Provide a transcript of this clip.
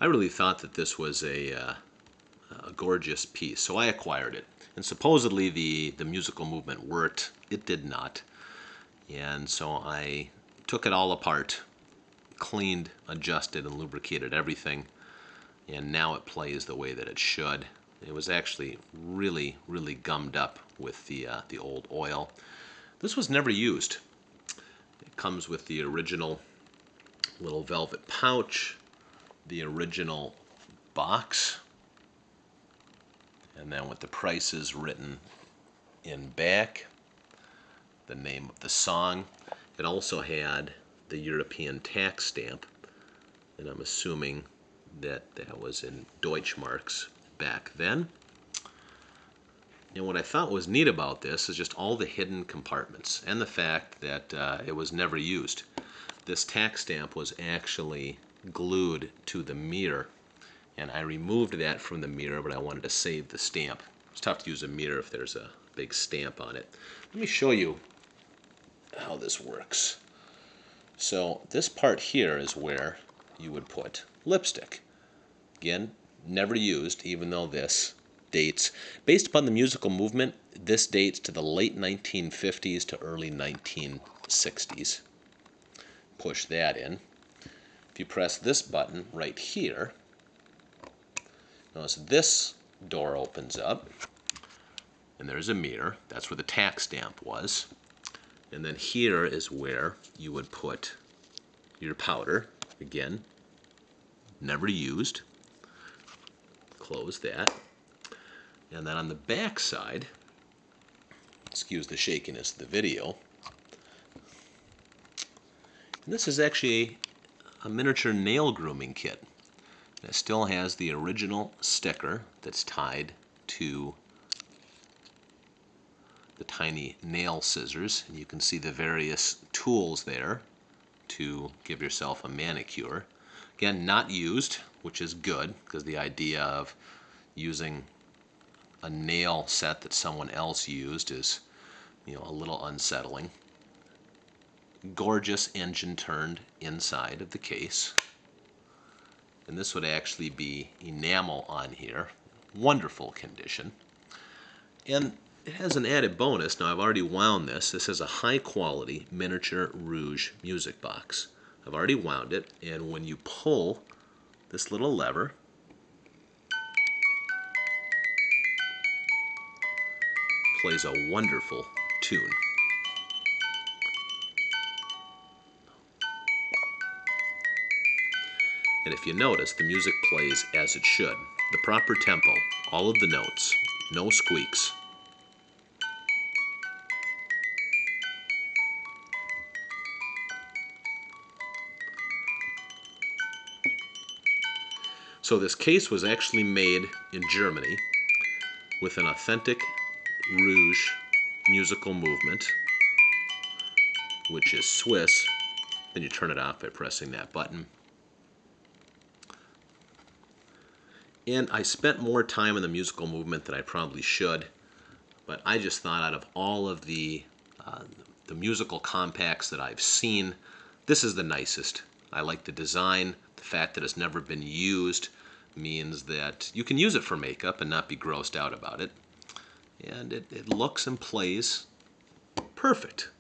I really thought that this was a gorgeous piece, so I acquired it. And supposedly the musical movement worked. It did not. And so I took it all apart, cleaned, adjusted, and lubricated everything, and now it plays the way that it should. It was actually really, really gummed up with the old oil. This was never used. It comes with the original little velvet pouch, the original box, and then with the prices written in back, the name of the song. It also had the European tax stamp, and I'm assuming that that was in Deutschmarks back then. And what I thought was neat about this is just all the hidden compartments and the fact that it was never used. This tax stamp was actually glued to the mirror, and I removed that from the mirror, but I wanted to save the stamp. It's tough to use a mirror if there's a big stamp on it. Let me show you how this works. So this part here is where you would put lipstick. Again, never used, even though this dates, based upon the musical movement, this dates to the late 1950s to early 1960s. Push that in. If you press this button right here, notice this door opens up, and there's a mirror. That's where the tax stamp was. And then here is where you would put your powder. Again, never used. Close that. And then on the back side, excuse the shakiness of the video, and this is actually a miniature nail grooming kit. And it still has the original sticker that's tied to the tiny nail scissors, and you can see the various tools there to give yourself a manicure. Again, not used, which is good, because the idea of using a nail set that someone else used is, a little unsettling. Gorgeous engine turned inside of the case. And this would actually be enamel on here. Wonderful condition. And it has an added bonus. Now, I've already wound this. This is a high-quality miniature Reuge music box. I've already wound it, and when you pull this little lever, it plays a wonderful tune. And if you notice, the music plays as it should. The proper tempo, all of the notes, no squeaks. So this case was actually made in Germany with an authentic Reuge musical movement, which is Swiss. Then you turn it off by pressing that button. And I spent more time in the musical movement than I probably should, but I just thought out of all of the musical compacts that I've seen, this is the nicest. I like the design. The fact that it's never been used means that you can use it for makeup and not be grossed out about it. And it looks and plays perfect.